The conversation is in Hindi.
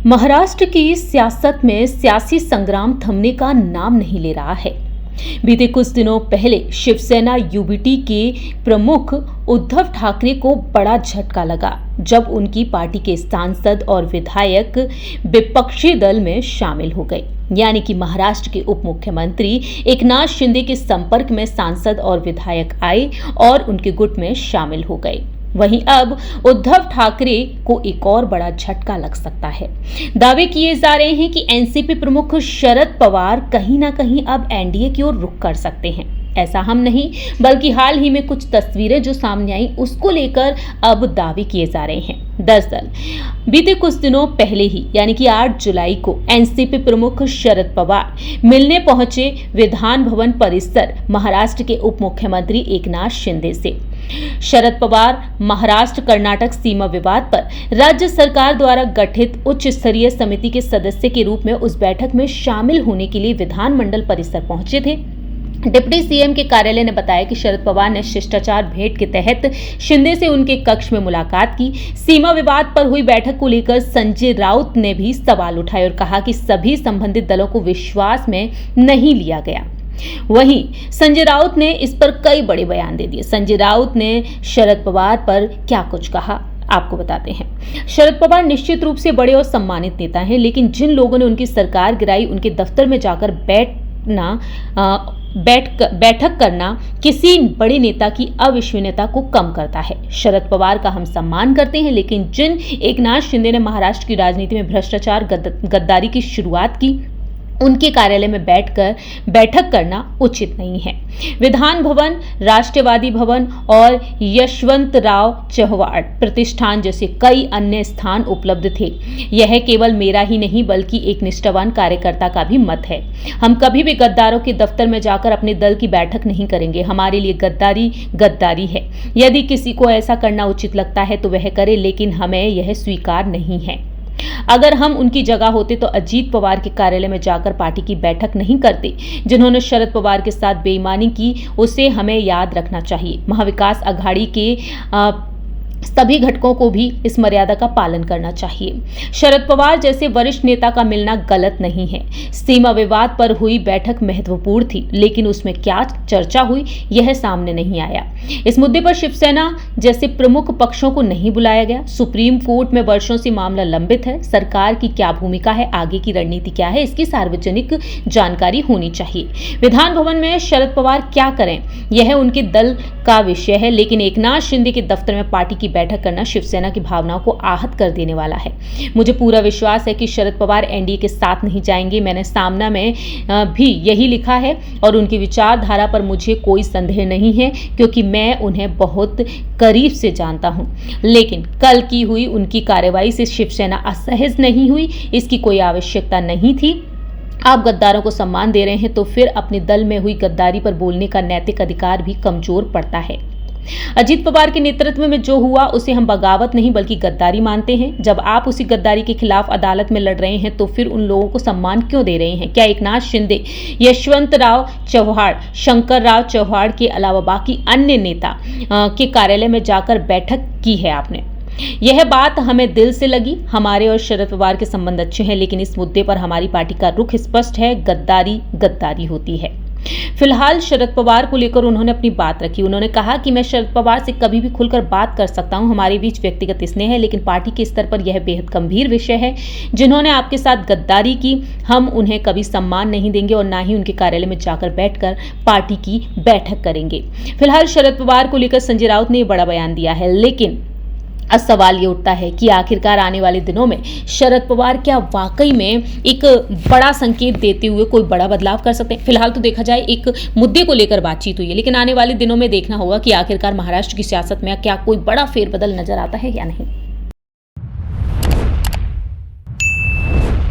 महाराष्ट्र की सियासत में सियासी संग्राम थमने का नाम नहीं ले रहा है। बीते कुछ दिनों पहले शिवसेना यूबीटी के प्रमुख उद्धव ठाकरे को बड़ा झटका लगा जब उनकी पार्टी के सांसद और विधायक विपक्षी दल में शामिल हो गए। यानी कि महाराष्ट्र के उप मुख्यमंत्री एकनाथ शिंदे के संपर्क में सांसद और विधायक आए और उनके गुट में शामिल हो गए। वहीं अब उद्धव ठाकरे को एक और बड़ा झटका लग सकता है। दावे किए जा रहे हैं कि एनसीपी प्रमुख शरद पवार कहीं ना कहीं अब एनडीए की ओर रुख कर सकते हैं। ऐसा हम नहीं बल्कि हाल ही में कुछ तस्वीरें जो सामने आई उसको लेकर अब दावे किए जा रहे हैं। दरअसल बीते कुछ दिनों पहले ही यानी कि 8 जुलाई को एनसीपी प्रमुख शरद पवार मिलने पहुंचे विधान भवन परिसर महाराष्ट्र के उप मुख्यमंत्री एकनाथ शिंदे से। शरद पवार महाराष्ट्र कर्नाटक सीमा विवाद पर राज्य सरकार द्वारा गठित उच्च स्तरीय समिति के सदस्य के रूप में उस बैठक में शामिल होने के लिए विधानमंडल परिसर पहुंचे थे। डिप्टी सीएम के कार्यालय ने बताया कि शरद पवार ने शिष्टाचार भेंट के तहत शिंदे से उनके कक्ष में मुलाकात की। सीमा विवाद पर हुई बैठक को लेकर संजय राउत ने भी सवाल उठाए और कहा कि सभी संबंधित दलों को विश्वास में नहीं लिया गया। वहीं संजय राउत ने इस पर कई बड़े बयान दे दिए। संजय राउत ने शरद पवार पर क्या कुछ कहा आपको बताते हैं। शरद पवार निश्चित रूप से बड़े और सम्मानित नेता हैं, लेकिन जिन लोगों ने उनकी सरकार गिराई उनके दफ्तर में जाकर बैठक करना किसी बड़े नेता की अविश्वसनीयता को कम करता है। शरद पवार का हम सम्मान करते हैं, लेकिन जिन एकनाथ शिंदे ने महाराष्ट्र की राजनीति में भ्रष्टाचार गद्दारी की शुरुआत की उनके कार्यालय में बैठक करना उचित नहीं है। विधान भवन, राष्ट्रवादी भवन और यशवंतराव चव्हाण प्रतिष्ठान जैसे कई अन्य स्थान उपलब्ध थे। यह केवल मेरा ही नहीं बल्कि एक निष्ठावान कार्यकर्ता का भी मत है। हम कभी भी गद्दारों के दफ्तर में जाकर अपने दल की बैठक नहीं करेंगे। हमारे लिए गद्दारी है। यदि किसी को ऐसा करना उचित लगता है तो वह करे, लेकिन हमें यह स्वीकार नहीं है। अगर हम उनकी जगह होते तो अजीत पवार के कार्यालय में जाकर पार्टी की बैठक नहीं करते। जिन्होंने शरद पवार के साथ बेईमानी की उसे हमें याद रखना चाहिए। महाविकास अघाड़ी के सभी घटकों को भी इस मर्यादा का पालन करना चाहिए। शरद पवार जैसे वरिष्ठ नेता का मिलना गलत नहीं है। सीमा विवाद पर हुई बैठक महत्वपूर्ण थी, लेकिन उसमें क्या चर्चा हुई यह सामने नहीं आया। इस मुद्दे पर शिवसेना जैसे प्रमुख पक्षों को नहीं बुलाया गया। सुप्रीम कोर्ट में वर्षों से मामला लंबित है। सरकार की क्या भूमिका है, आगे की रणनीति क्या है, इसकी सार्वजनिक जानकारी होनी चाहिए। विधान भवन में शरद पवार क्या करें यह उनके दल का विषय है, लेकिन एकनाथ शिंदे के दफ्तर में पार्टी की बैठक करना शिवसेना की भावनाओं को आहत कर देने वाला है। मुझे पूरा विश्वास है कि शरद पवार एनडीए के साथ नहीं जाएंगे। मैंने सामना में भी यही लिखा है और उनकी विचारधारा पर मुझे कोई संदेह नहीं है, क्योंकि मैं उन्हें बहुत करीब से जानता हूं। लेकिन कल की हुई उनकी कार्रवाई से शिवसेना असहज नहीं हुई, इसकी कोई आवश्यकता नहीं थी। आप गद्दारों को सम्मान दे रहे हैं तो फिर अपने दल में हुई गद्दारी पर बोलने का नैतिक अधिकार भी कमजोर पड़ता है। अजीत पवार के नेतृत्व में जो हुआ उसे हम बगावत नहीं बल्कि गद्दारी मानते हैं। जब आप उसी गद्दारी के खिलाफ अदालत में लड़ रहे हैं तो फिर उन लोगों को सम्मान क्यों दे रहे हैं? क्या एकनाथ शिंदे, यशवंतराव चव्हाण, शंकरराव चव्हाण के अलावा बाकी अन्य नेता के कार्यालय में जाकर बैठक की है आपने? यह बात हमें दिल से लगी। हमारे और शरद पवार के संबंध अच्छे हैं, लेकिन इस मुद्दे पर हमारी पार्टी का रुख स्पष्ट है। गद्दारी होती है। फिलहाल शरद पवार को लेकर उन्होंने अपनी बात रखी। उन्होंने कहा कि मैं शरद पवार से कभी भी खुलकर बात कर सकता हूं। हमारे बीच व्यक्तिगत स्नेह है, लेकिन पार्टी के स्तर पर यह बेहद गंभीर विषय है। जिन्होंने आपके साथ गद्दारी की हम उन्हें कभी सम्मान नहीं देंगे और ना ही उनके कार्यालय में जाकर बैठकर पार्टी की बैठक करेंगे। फिलहाल शरद पवार को लेकर संजय राउत ने बड़ा बयान दिया है, लेकिन अब सवाल ये उठता है कि आखिरकार आने वाले दिनों में शरद पवार क्या वाकई में एक बड़ा संकेत देते हुए कोई बड़ा बदलाव कर सकते हैं? फिलहाल तो देखा जाए एक मुद्दे को लेकर बातचीत हुई है, लेकिन आने वाले दिनों में देखना होगा कि आखिरकार महाराष्ट्र की सियासत में क्या कोई बड़ा फेरबदल नजर आता है या नहीं।